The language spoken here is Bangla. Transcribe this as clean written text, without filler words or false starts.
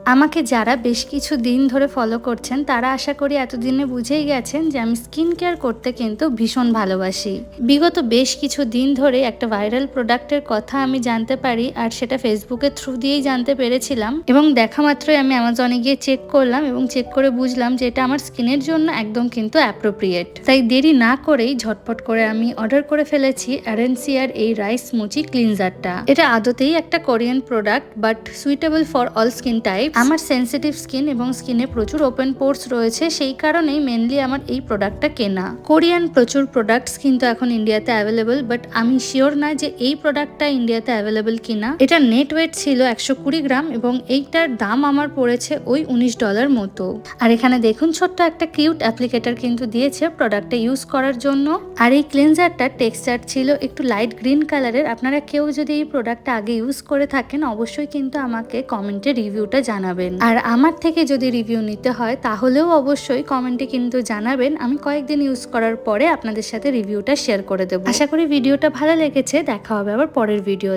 আমাকে যারা বেশ কিছু দিন ধরে ফলো করছেন তারা আশা করি এতদিনে বুঝেই গেছেন যে আমি স্কিন কেয়ার করতে কিন্তু ভীষণ ভালোবাসি। বিগত বেশ কিছু দিন ধরে একটা ভাইরাল প্রোডাক্টের কথা আমি জানতে পারি, আর সেটা ফেসবুকের থ্রু দিয়েই জানতে পেরেছিলাম। এবং দেখা মাত্রই আমি অ্যামাজনে গিয়ে চেক করলাম এবং চেক করে বুঝলাম যে এটা আমার স্কিনের জন্য একদম কিন্তু অ্যাপ্রোপ্রিয়েট। তাই দেরি না করেই ঝটপট করে আমি অর্ডার করে ফেলেছি অ্যারেন্সিয়ার এই রাইস মুচি ক্লিনজারটা। এটা আদতেই একটা Korean product, but suitable for all skin type. আমার সেন্সিটিভ স্কিন এবং স্কিনে প্রচুর ওপেন পোর্স রয়েছে, সেই কারণেই মেনলি আমার এই প্রোডাক্টটা কেনা। কোরিয়ান প্রচুর প্রোডাক্টস কিন্তু এখন ইন্ডিয়াতে অ্যাভেলেবল, বাট আমি শিওর না যে এই প্রোডাক্টটা ইন্ডিয়াতে অ্যাভেলেবল কিনা। এটা নেট ওয়েট ছিল 120 গ্রাম এবং এইটার দাম আমার পড়েছে ওই $19 মতো। আর এখানে দেখুন ছোট্ট একটা কিউট অ্যাপ্লিকেটার কিন্তু দিয়েছে প্রোডাক্টটা ইউজ করার জন্য। আর এই ক্লিনজারটার টেক্সচার ছিল একটু লাইট গ্রিন কালারের। আপনারা কেউ যদি এই প্রোডাক্টটা আগে ইউজ করে থাকেন অবশ্যই কিন্তু আমাকে কমেন্টে রিভিউটা জানাবেন। আর আমার থেকে যদি রিভিউ নিতে হয় তাহলেও অবশ্যই কমেন্টে কিন্তু জানাবেন। আমি কয়েকদিন ইউজ করার পরে আপনাদের সাথে রিভিউটা শেয়ার করে দেবো। আশা করি ভিডিওটা ভালো লেগেছে। দেখা হবে আবার পরের ভিডিও।